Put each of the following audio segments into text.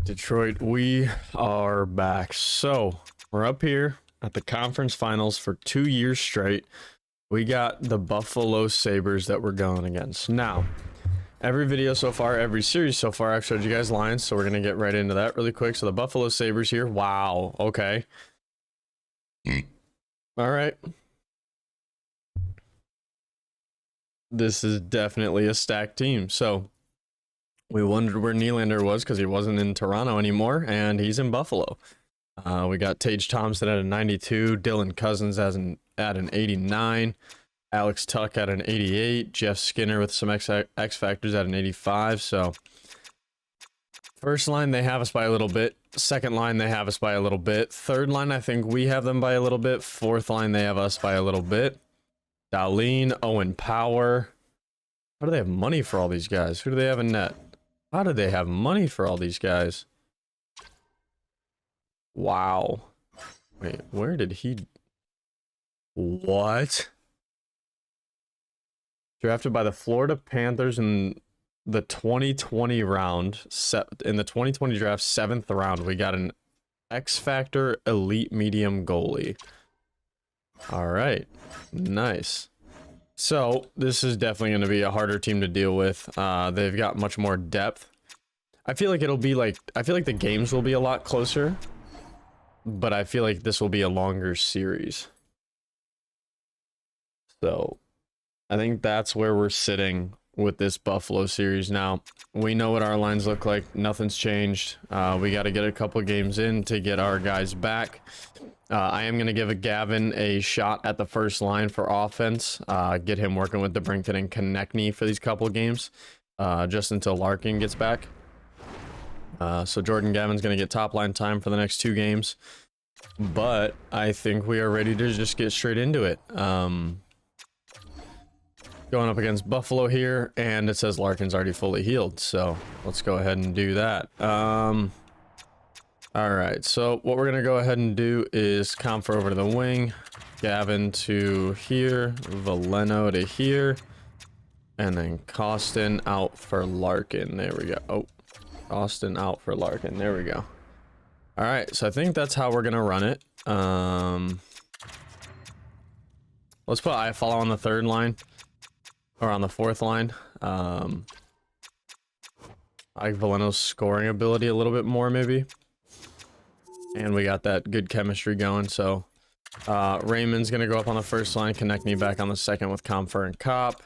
Detroit, we are back. So we're up here at the conference finals for 2 years straight. We got the Buffalo Sabres that we're going against. Now, every video so far, every series so far, I've showed you guys lines, so we're going to get right into that really quick. So the Buffalo Sabres here. Wow. Okay. All right. This is definitely a stacked team. So we wondered where Nylander was because he wasn't in Toronto anymore, and he's in Buffalo. We got Tage Thompson at a 92, Dylan Cousins at an 89, Alex Tuck at an 88, Jeff Skinner with some X factors at an 85. So first line, they have us by a little bit. Second line, they have us by a little bit. Third line, I think we have them by a little bit. Fourth line, they have us by a little bit. Dahlin, Owen Power. How do they have money for all these guys? Who do they have in net? How do they have money for all these guys? Wow. Wait, where did he... What? Drafted by the Florida Panthers in the 2020 round. In the 2020 draft, 7th round, we got an X Factor elite medium goalie. All right. Nice. So this is definitely going to be a harder team to deal with. They've got much more depth. I feel like the games will be a lot closer, but I feel like this will be a longer series. So I think that's where we're sitting with this Buffalo series. Now, we know what our lines look like. Nothing's changed. We got to get a couple games in to get our guys back. I am going to give Gavin a shot at the first line for offense. Get him working with DeBrincat and Konechny for these couple games, just until Larkin gets back. So Jordan Gavin's going to get top line time for the next 2 games. But I think we are ready to just get straight into it. Going up against Buffalo here, and it says Larkin's already fully healed. So let's go ahead and do that. All right, so what we're going to go ahead and do is Comfer over to the wing, Gavin to here, Veleno to here, and then Costin out for Larkin. There we go. Oh, Costin out for Larkin. There we go. All right, so I think that's how we're going to run it. Let's put Iafallo on the 3rd line, or on the 4th line. I like Veleno's scoring ability a little bit more, maybe. And we got that good chemistry going. So Raymond's going to go up on the 1st line, Konechny back on the 2nd with Comfer and Cop.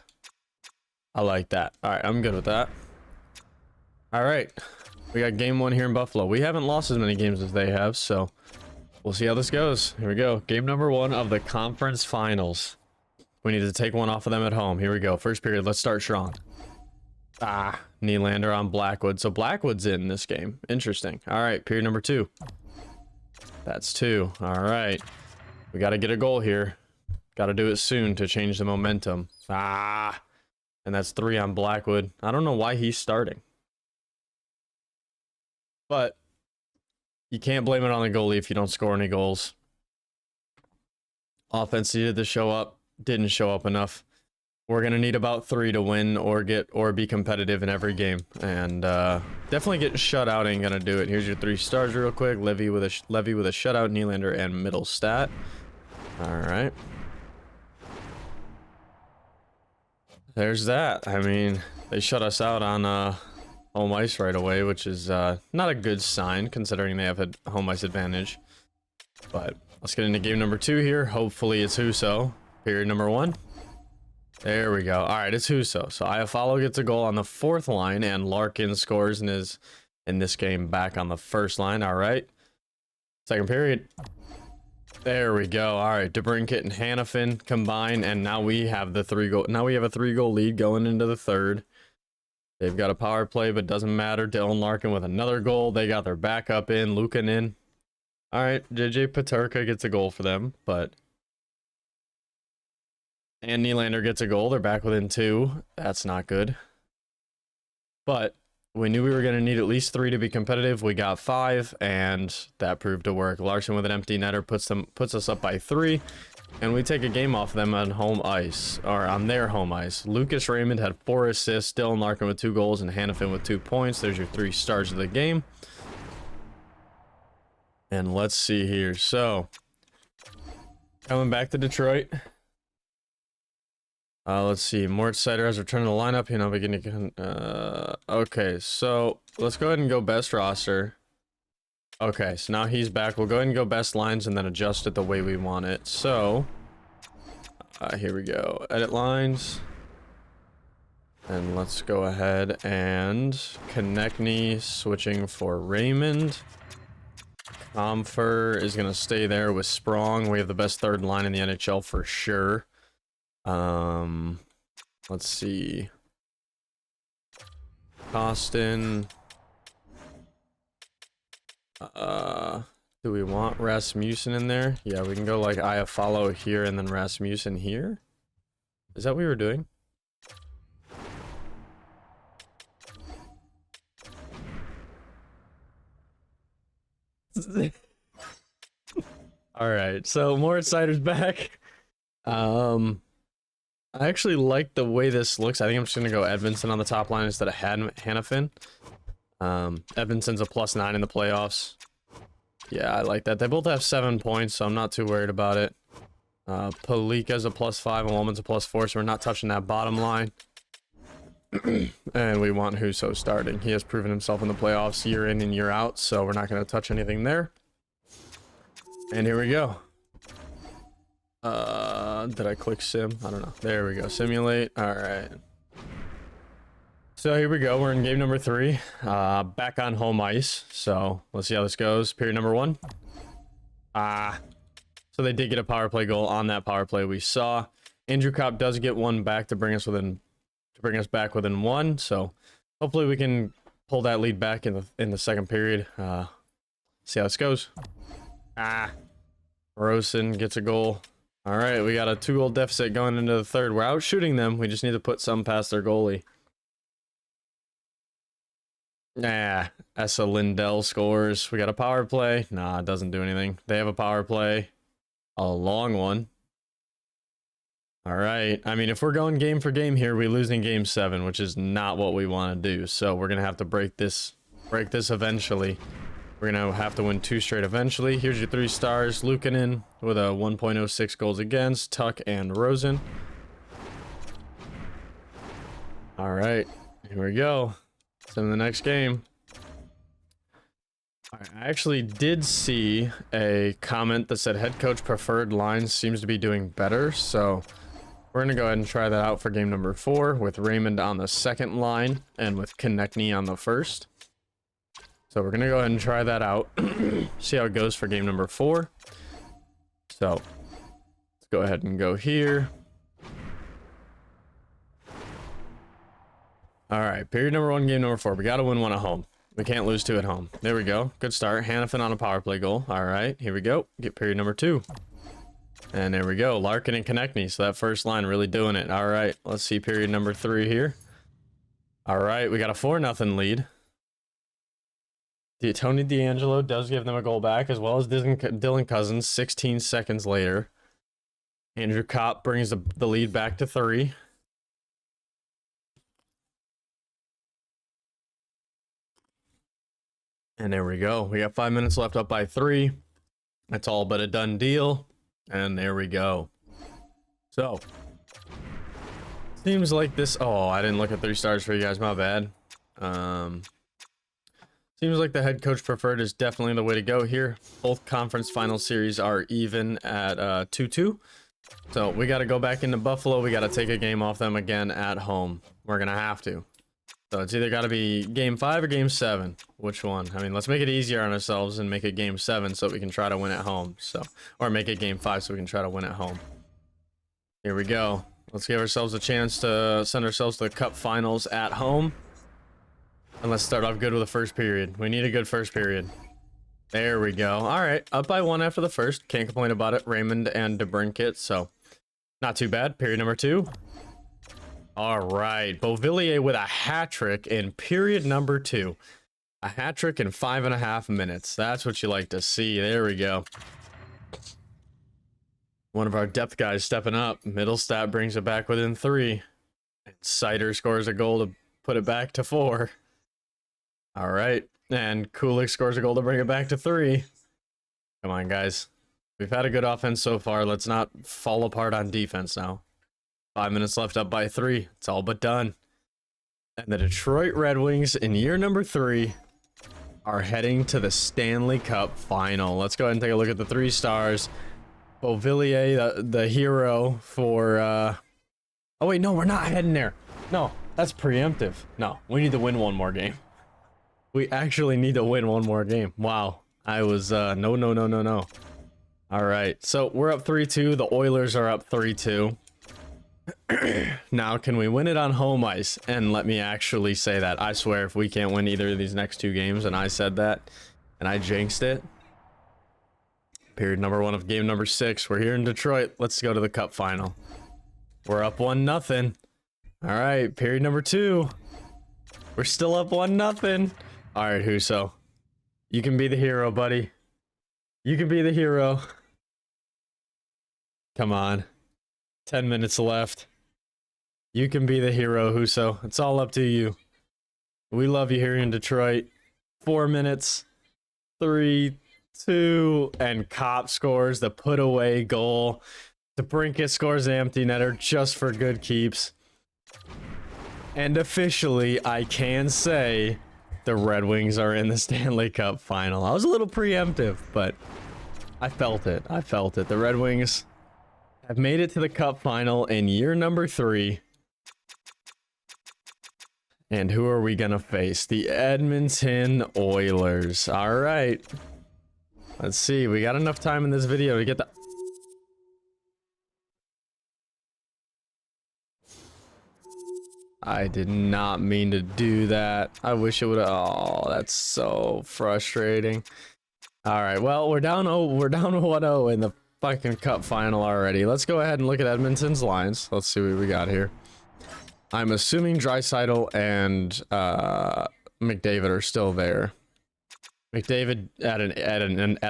I like that. All right, I'm good with that. All right, we got game 1 here in Buffalo. We haven't lost as many games as they have, so we'll see how this goes. Here we go. Game number 1 of the conference finals. We need to take one off of them at home. Here we go. First period. Let's start strong. Nylander on Blackwood. So Blackwood's in this game. Interesting. All right, period number 2. That's 2. All right. We got to get a goal here. Got to do it soon to change the momentum. And that's 3 on Blackwood. I don't know why he's starting. But you can't blame it on the goalie if you don't score any goals. Offense needed to show up. Didn't show up enough. We're going to need about 3 to win or be competitive in every game. And definitely getting shut out ain't going to do it. Here's your 3 stars real quick. Levy with a shutout, Nylander, and middle stat. All right. There's that. I mean, they shut us out on home ice right away, which is not a good sign considering they have a home ice advantage. But let's get into game number 2 here. Hopefully it's Husso. Period number 1. There we go. All right, it's Husso. So Iafallo gets a goal on the 4th line, and Larkin scores and is in this game back on the 1st line. All right. 2nd period. There we go. All right, DeBrincat and Hanifin combine, and now we have the 3-goal. Now we have a 3-goal lead going into the 3rd. They've got a power play, but doesn't matter. Dylan Larkin with another goal. They got their backup in, Lukin in. All right, JJ Peterka gets a goal for them, but. And Nylander gets a goal. They're back within 2. That's not good. But we knew we were going to need at least 3 to be competitive. We got 5, and that proved to work. Larson with an empty netter puts us up by 3, and we take a game off them on home ice, or on their home ice. Lucas Raymond had 4 assists, Dylan Larkin with 2 goals, and Hanifin with 2 points. There's your 3 stars of the game. And let's see here. So, coming back to Detroit. Let's see. Mort Sider has returned to the lineup. You know, beginning. Okay, so let's go ahead and go best roster. Okay, so now he's back. We'll go ahead and go best lines and then adjust it the way we want it. So, here we go. Edit lines. And let's go ahead and Konechny switching for Raymond. Comfer is going to stay there with Sprong. We have the best third line in the NHL for sure. Let's see. Costin. Do we want Rasmussen in there? Yeah, we can go like Iafallo here and then Rasmussen here. Is that what we were doing? All right, so Moritz Sider's back. I actually like the way this looks. I think I'm just gonna go Edmondson on the top line instead of Hannafin. Edmondson's a +9 in the playoffs. Yeah, I like that. They both have 7 points, so I'm not too worried about it. Palika's a +5 and Woman's a +4, so we're not touching that bottom line. And we want Husso starting. He has proven himself in the playoffs year in and year out, so we're not going to touch anything there. And here we go. Did I click sim? I don't know. There we go. Simulate. All right. So here we go. We're in game number 3. Back on home ice. So let's see how this goes. Period number 1. So they did get a power play goal on that power play we saw. Andrew Copp does get one back to bring us back within 1. So hopefully we can pull that lead back in the second period. See how this goes. Rosen gets a goal. All right, we got a 2-goal deficit going into the third. We're out shooting them. We just need to put some past their goalie. Essa Lindell scores. We got a power play. Nah, it doesn't do anything. They have a power play. A long one. All right. I mean, if we're going game for game here, we lose in game 7, which is not what we want to do. So we're going to have to break this eventually. We're going to have to win 2 straight eventually. Here's your 3 stars. Luukkonen with a 1.06 goals against. Tuck and Rosen. All right. Here we go. It's in the next game. All right, I actually did see a comment that said head coach preferred lines seems to be doing better. So we're going to go ahead and try that out for game number 4 with Raymond on the second line and with Konechny on the first. So we're going to go ahead and try that out. See how it goes for game number 4. So let's go ahead and go here. All right, period number 1, game number 4. We got to win 1 at home. We can't lose 2 at home. There we go. Good start. Hannafin on a power play goal. All right, here we go. Get period number 2. And there we go. Larkin and Konechny. So that first line really doing it. All right, let's see period number 3 here. All right, we got a 4-0 lead. Tony DeAngelo does give them a goal back, as well as Dylan Cousins 16 seconds later. Andrew Copp brings the lead back to 3. And there we go. We got 5 minutes left, up by 3. That's all but a done deal. And there we go. So, seems like this... Oh, I didn't look at 3 stars for you guys. My bad. Seems like the head coach preferred is definitely the way to go here. Both conference final series are even at 2-2. So we got to go back into Buffalo. We got to take a game off them again at home. We're going to have to. So it's either got to be game 5 or game 7. Which one? I mean, let's make it easier on ourselves and make it game 7 so we can try to win at home. So, or make it game 5 so we can try to win at home. Here we go. Let's give ourselves a chance to send ourselves to the Cup Finals at home. And let's start off good with the first period. We need a good first period. There we go. All right, up by 1 after the first. Can't complain about it. Raymond and DeBrincat, so not too bad. Period number 2. All right, Beauvillier with a hat trick in period number 2. A hat trick in 5.5 minutes. That's what you like to see. There we go. One of our depth guys stepping up. Middlestat brings it back within 3. And Sider scores a goal to put it back to 4. All right, and Kulik scores a goal to bring it back to 3. Come on, guys. We've had a good offense so far. Let's not fall apart on defense now. 5 minutes left, up by 3. It's all but done. And the Detroit Red Wings in year number 3 are heading to the Stanley Cup Final. Let's go ahead and take a look at the 3 stars. Beauvillier, the hero for... Oh, wait, no, we're not heading there. No, that's preemptive. No, we need to win one more game. We actually need to win one more game. Wow. I was, no. All right, so we're up 3-2. The Oilers are up 3-2. Now, can we win it on home ice? And let me actually say that. I swear, if we can't win either of these next 2 games, and I said that, and I jinxed it. Period number 1 of game number 6. We're here in Detroit. Let's go to the Cup Final. We're up 1-0. All right, period number 2. We're still up 1-0. All right, Husso. You can be the hero, buddy. You can be the hero. Come on. 10 minutes left. You can be the hero, Husso. It's all up to you. We love you here in Detroit. 4 minutes. 3, 2, and Cop scores the put away goal. DeBrincat scores the empty netter just for good keeps. And officially, I can say the Red Wings are in the Stanley Cup Final. I was a little preemptive, but I felt it. I felt it. The Red Wings have made it to the Cup Final in year number 3. And who are we going to face? The Edmonton Oilers. All right. Let's see. We got enough time in this video to get the... I did not mean to do that. I wish it would have... Oh, that's so frustrating. All right. Well, we're down 1-0 in the fucking Cup Final already. Let's go ahead and look at Edmonton's lines. Let's see what we got here. I'm assuming Draisaitl and McDavid are still there. McDavid at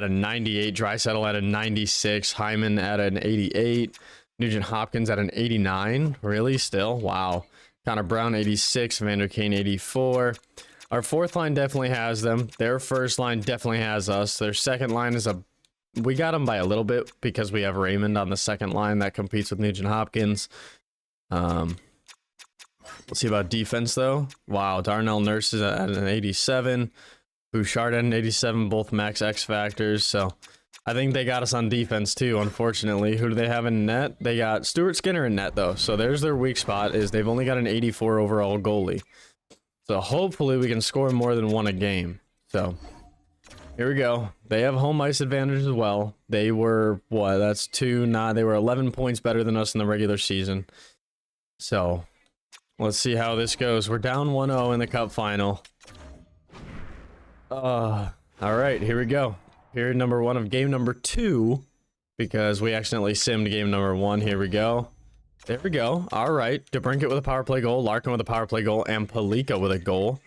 a 98, Draisaitl at a 96, Hyman at an 88, Nugent Hopkins at an 89. Really? Still? Wow. Connor Brown 86, Vander Kane 84. Our 4th line definitely has them. Their 1st line definitely has us. Their 2nd line is a... We got them by a little bit because we have Raymond on the 2nd line that competes with Nugent Hopkins. Let's see about defense, though. Wow, Darnell Nurse is at an 87. Bouchard at an 87, both max X factors. So I think they got us on defense, too, unfortunately. Who do they have in net? They got Stuart Skinner in net, though. So there's their weak spot, is they've only got an 84 overall goalie. So hopefully we can score more than 1 a game. So here we go. They have home ice advantage as well. They were, what, that's 2, nah, they were 11 points better than us in the regular season. So... let's see how this goes. We're down 1-0 in the Cup Final. All right, here we go. Period number 1 of game number 2, because we accidentally simmed game number 1. Here we go. There we go. All right. DeBrincat with a power play goal, Larkin with a power play goal, and Palika with a goal.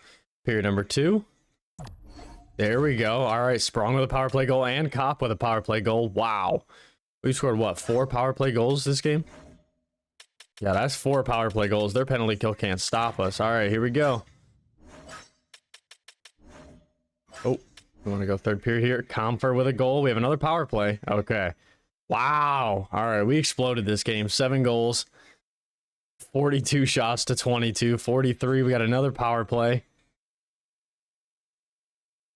Period number 2. There we go. All right, Sprong with a power play goal, and Kopp with a power play goal. Wow. We scored, what, 4 power play goals this game? Yeah, that's 4 power play goals. Their penalty kill can't stop us. All right, here we go. Oh, we want to go 3rd period here. Comfer with a goal. We have another power play. Okay. Wow. All right, we exploded this game. 7 goals. 42 shots to 22. 43. We got another power play.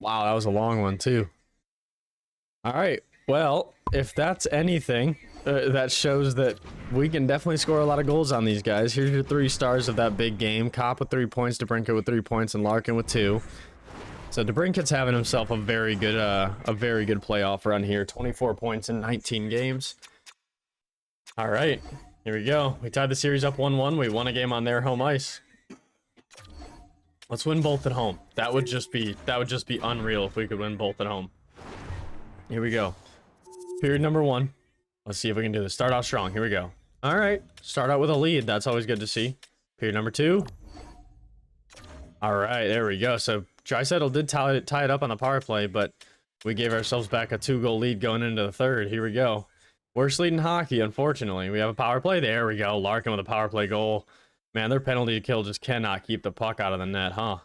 Wow, that was a long one, too. All right. Well, if that's anything... that shows that we can definitely score a lot of goals on these guys. Here's your 3 stars of that big game. Kopp with 3 points, DeBrincat with 3 points, and Larkin with 2. So DeBrincat's having himself a very good playoff run here. 24 points in 19 games. All right, here we go. We tied the series up 1-1. We won a game on their home ice. Let's win both at home. That would just be unreal if we could win both at home. Here we go. Period number 1. Let's see if we can do this. Start off strong. Here we go. All right. Start out with a lead. That's always good to see. Period number 2. All right. There we go. So Draisaitl did tie it up on the power play, but we gave ourselves back a 2-goal lead going into the 3rd. Here we go. Worst lead in hockey, unfortunately. We have a power play. There we go. Larkin with a power play goal. Man, their penalty kill just cannot keep the puck out of the net, huh?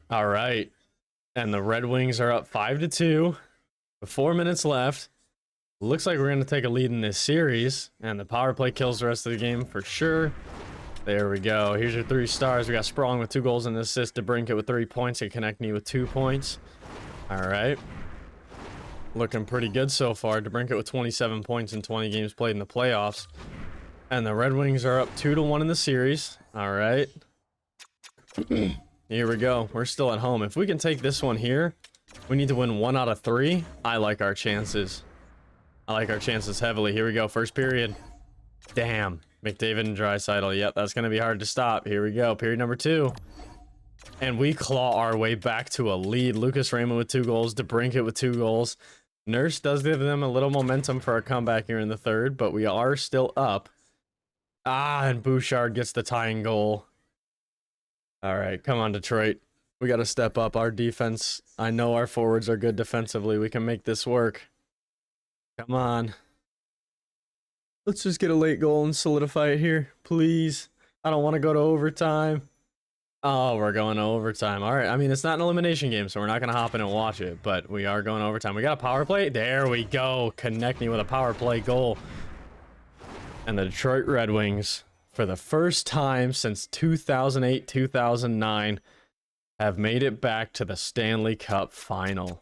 All right. And the Red Wings are up 5-2 with 4 minutes left. Looks like we're going to take a lead in this series. And the power play kills the rest of the game for sure. There we go. Here's your 3 stars. We got Sprong with 2 goals and an assist. DeBrincat with 3 points. And Konechny with 2 points. All right. Looking pretty good so far. DeBrincat with 27 points in 20 games played in the playoffs. And the Red Wings are up 2-1 in the series. All right. Here we go. We're still at home. If we can take this one here, we need to win 1 out of 3. I like our chances. I like our chances heavily. Here we go. First period. Damn. McDavid and Draisaitl. Yep, that's going to be hard to stop. Here we go. Period number 2. And we claw our way back to a lead. Lucas Raymond with 2 goals. DeBrincat with 2 goals. Nurse does give them a little momentum for a comeback here in the third, but we are still up. And Bouchard gets the tying goal. All right, come on, Detroit. We got to step up our defense. I know our forwards are good defensively. We can make this work. Come on. Let's just get a late goal and solidify it here, please. I don't want to go to overtime. Oh, we're going to overtime. All right. I mean, it's not an elimination game, so we're not going to hop in and watch it, but we are going to overtime. We got a power play. There we go. Konechny with a power play goal. And the Detroit Red Wings, for the first time since 2008-2009, have made it back to the Stanley Cup Final.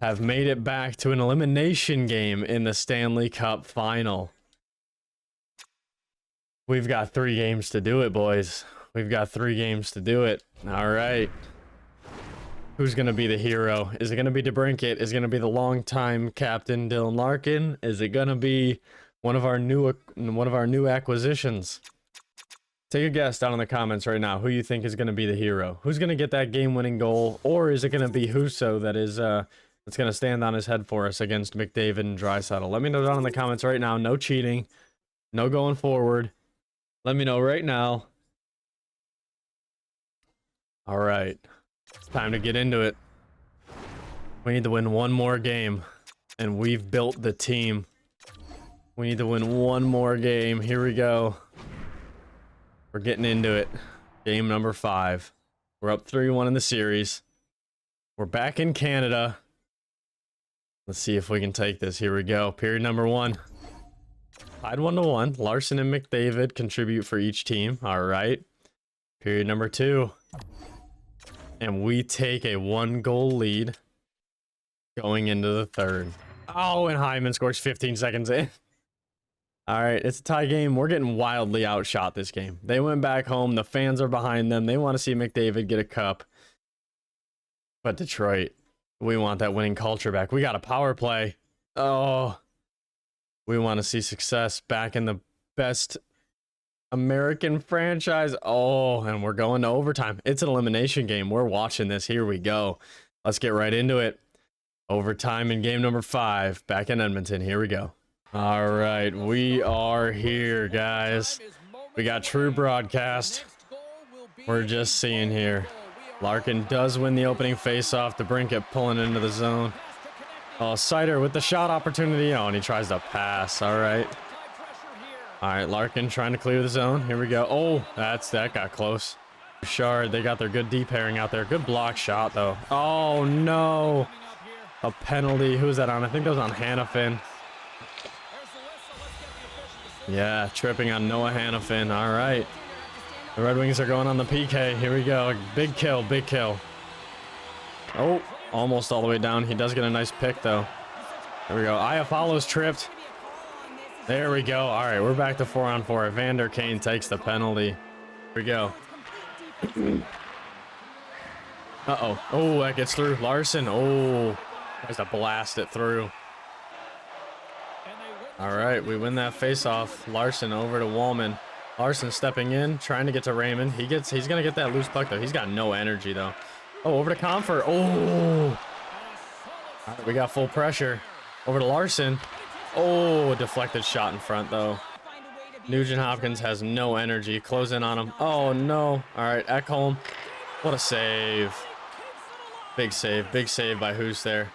Have made it back to an elimination game in the Stanley Cup Final. We've got 3 games to do it, boys. We've got 3 games to do it. All right. Who's going to be the hero? Is it going to be DeBrincat? Is it going to be the longtime captain Dylan Larkin? Is it going to be one of our new acquisitions? Take a guess down in the comments right now who you think is going to be the hero. Who's going to get that game-winning goal? Or is it going to be Husso that's going to stand on his head for us against McDavid and Draisaitl? Let me know down in the comments right now. No cheating. No going forward. Let me know right now. All right. It's time to get into it. We need to win 1 more game. And we've built the team. We need to win 1 more game. Here we go. We're getting into it. Game number 5. We're up 3-1 in the series. We're back in Canada. Let's see if we can take this. Here we go. Period number 1. Tied 1-1. Larson and McDavid contribute for each team. All right. Period number 2. And we take a 1-goal lead going into the third. Oh, and Hyman scores 15 seconds in. All right, it's a tie game. We're getting wildly outshot this game. They went back home. The fans are behind them. They want to see McDavid get a cup. But Detroit, we want that winning culture back. We got a power play. Oh, we want to see success back in the best American franchise. Oh, and we're going to overtime. It's an elimination game. We're watching this. Here we go. Let's get right into it. Overtime in game number 5 back in Edmonton. Here we go. All right, we are here, guys. We got true broadcast. We're just seeing here. Larkin does win the opening faceoff. DeBrincat pulling into the zone. Oh, Sider with the shot opportunity. Oh, and he tries to pass. All right. All right, Larkin trying to clear the zone. Here we go. Oh, that got close. Bouchard, they got their good D pairing out there. Good block shot, though. Oh, no. A penalty. Who was that on? I think that was on Hannafin. Yeah, tripping on Noah Hannafin. All right. The Red Wings are going on the PK. Here we go. Big kill, big kill. Oh, almost all the way down. He does get a nice pick, though. There we go. Iafalo's tripped. There we go. All right, we're back to 4-on-4. Evander Kane takes the penalty. Here we go. Uh-oh. Oh, that gets through. Larson. Oh, tries to blast it through. All right, we win that face-off. Larson over to Wallman. Larson stepping in, trying to get to Raymond. He's going to get that loose puck, though. He's got no energy, though. Oh, over to Comfort. Oh. All right, we got full pressure. Over to Larson. Oh, deflected shot in front, though. Nugent Hopkins has no energy. Close in on him. Oh, no. All right, Ekholm. What a save. Big save by Hoos there.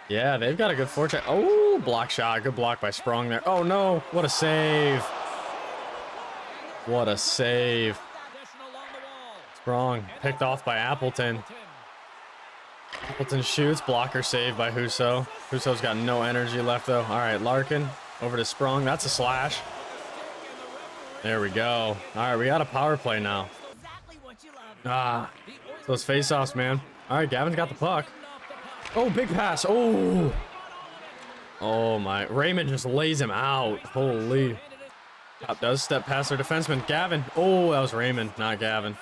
Yeah, they've got a good forecheck. Oh, block shot. Good block by Sprong there. Oh, no. What a save. What a save. Sprong picked off by Appleton. Appleton shoots. Blocker saved by Husso. Husso's got no energy left, though. All right, Larkin over to Sprung. That's a slash. There we go. All right, we got a power play now. Ah, those face-offs, man. All right, Gavin's got the puck. Oh, big pass. Oh. Oh, my. Raymond just lays him out. Holy. Top does step past their defenseman. Gavin. Oh, that was Raymond, not Gavin.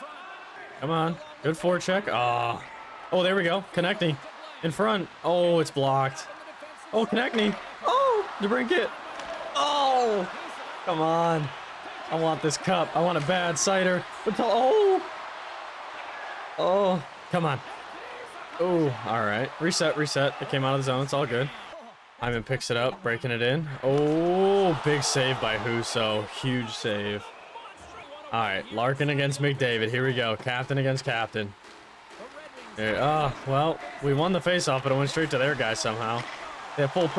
Come on. Good forecheck. Ah. Oh, there we go. Connecting. In front. Oh, it's blocked. Oh, connecting. Oh, DeBrincat. Oh. Come on. I want this cup. I want a bad cider. Oh. Oh. Come on. Oh, all right. Reset, reset. It came out of the zone. It's all good. Hyman picks it up, breaking it in. Oh, big save by Husso. Huge save. All right, Larkin against McDavid. Here we go. Captain against captain. There, well, we won the faceoff, but it went straight to their guy somehow. They have full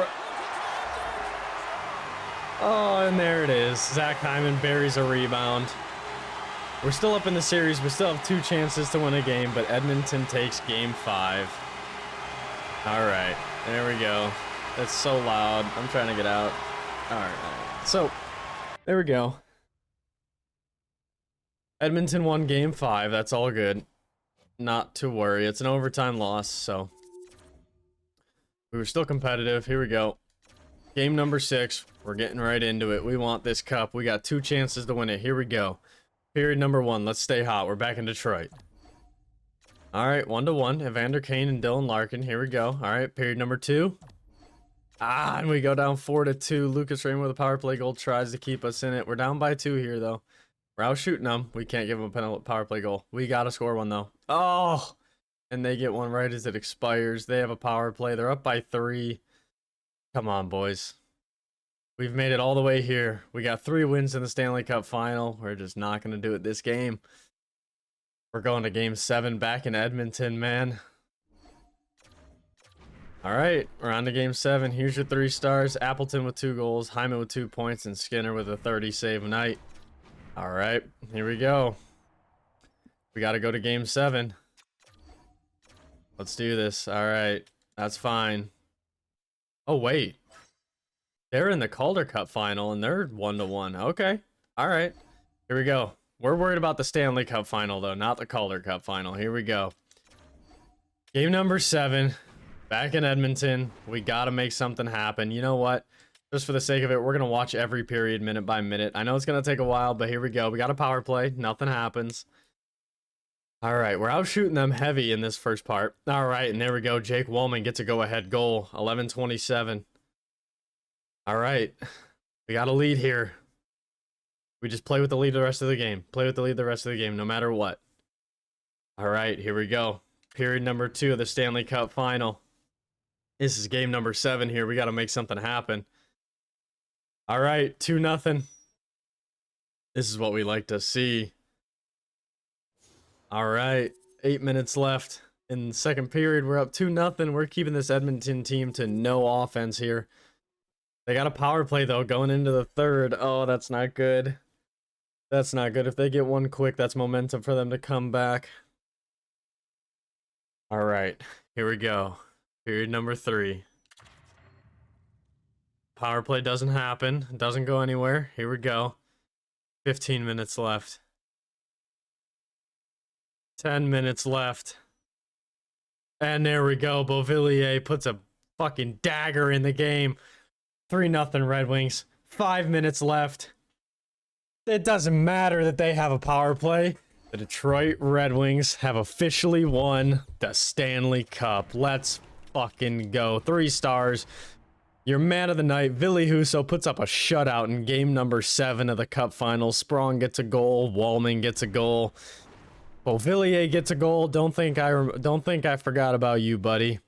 Oh, and there it is. Zach Hyman buries a rebound. We're still up in the series. We still have 2 chances to win a game, but Edmonton takes game 5. All right, there we go. It's so loud. I'm trying to get out. All right. So, there we go. Edmonton won game 5. That's all good. Not to worry. It's an overtime loss, so. We were still competitive. Here we go. Game number 6. We're getting right into it. We want this cup. We got 2 chances to win it. Here we go. Period number 1. Let's stay hot. We're back in Detroit. All right. 1-1. Evander Kane and Dylan Larkin. Here we go. All right. Period number 2. Ah, and we go down 4-2. Lucas Raymond with a power play goal tries to keep us in it. We're down by 2 here, though. We're out shooting them. We can't give them a power play goal. We got to score one, though. Oh, and they get one right as it expires. They have a power play. They're up by 3. Come on, boys. We've made it all the way here. We got 3 wins in the Stanley Cup Final. We're just not going to do it this game. We're going to game 7 back in Edmonton, man. All right, we're on to game 7. Here's your 3 stars. Appleton with 2 goals, Hyman with 2 points, and Skinner with a 30 save night. All right, here we go. We got to go to game 7. Let's do this. All right, that's fine. Oh, wait. They're in the Calder Cup Final, and they're 1-1. Okay, all right. Here we go. We're worried about the Stanley Cup Final, though, not the Calder Cup Final. Here we go. Game number 7. Back in Edmonton, we got to make something happen. You know what? Just for the sake of it, we're going to watch every period minute by minute. I know it's going to take a while, but here we go. We got a power play. Nothing happens. All right, we're out shooting them heavy in this first part. All right, and there we go. Jake Wollman gets a go-ahead goal. 11:27. All right, we got a lead here. We just play with the lead the rest of the game. Play with the lead the rest of the game, no matter what. All right, here we go. Period number 2 of the Stanley Cup Final. This is game number 7 here. We got to make something happen. All right, 2-0. This is what we like to see. All right, 8 minutes left in the second period. We're up 2-0. We're keeping this Edmonton team to no offense here. They got a power play, though, going into the third. Oh, that's not good. That's not good. If they get one quick, that's momentum for them to come back. All right, here we go. Period number 3. Power play doesn't happen. It doesn't go anywhere. Here we go. 15 minutes left. 10 minutes left. And there we go. Beauvillier puts a fucking dagger in the game. 3-0 Red Wings. 5 minutes left. It doesn't matter that they have a power play. The Detroit Red Wings have officially won the Stanley Cup. Let's fucking go. 3 stars. Your man of the night, Ville Husso, puts up a shutout in game number 7 of the Cup Final. Sprong gets a goal. Wallman gets a goal. Beauvillier gets a goal. Don't think I forgot about you, buddy.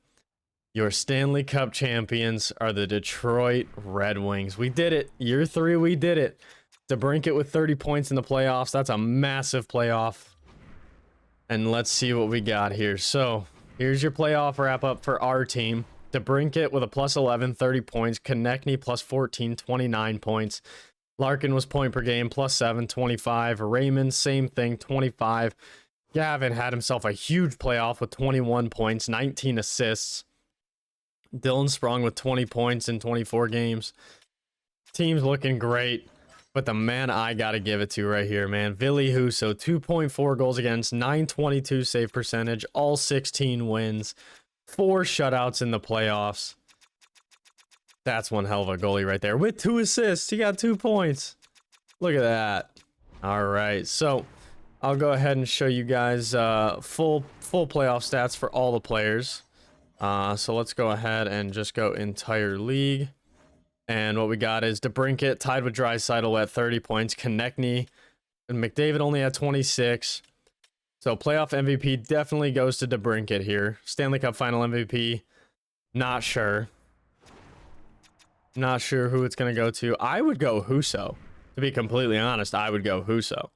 Your Stanley Cup champions are the Detroit Red Wings. We did it. Year 3, we did it. DeBrincat with 30 points in the playoffs. That's a massive playoff. And let's see what we got here. So, here's your playoff wrap-up for our team. DeBrincat with a +11, 30 points. Konechny +14, 29 points. Larkin was point per game, +7, 25. Raymond, same thing, 25. Gavin had himself a huge playoff with 21 points, 19 assists. Dylan Sprung with 20 points in 24 games. Team's looking great. But the man I gotta give it to right here, man, Ville Husso, 2.4 goals against, 922 save percentage, all 16 wins, 4 shutouts in the playoffs. That's one hell of a goalie right there. With 2 assists, he got 2 points. Look at that. All right, so I'll go ahead and show you guys full playoff stats for all the players. So let's go ahead and just go entire league. And what we got is DeBrincat tied with Draisaitl at 30 points. Konechny and McDavid only at 26. So playoff MVP definitely goes to DeBrincat here. Stanley Cup Final MVP, not sure. Not sure who it's going to go to. I would go Husso. To be completely honest, I would go Husso.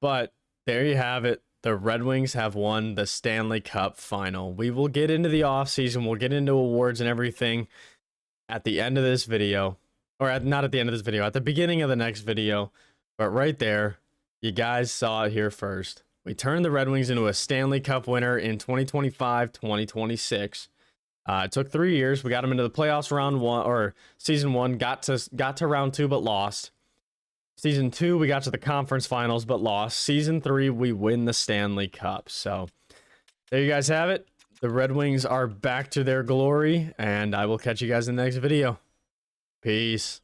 But there you have it. The Red Wings have won the Stanley Cup Final. We will get into the offseason. We'll get into awards and everything at the end of this video, or not at the end of this video, at the beginning of the next video. But right there, you guys saw it here first. We turned the Red Wings into a Stanley Cup winner in 2025-2026. It took 3 years. We got them into the playoffs round 1, or season 1, got to round 2 but lost. Season 2, we got to the conference finals but lost. Season 3, we win the Stanley Cup. So there you guys have it. The Red Wings are back to their glory, and I will catch you guys in the next video. Peace.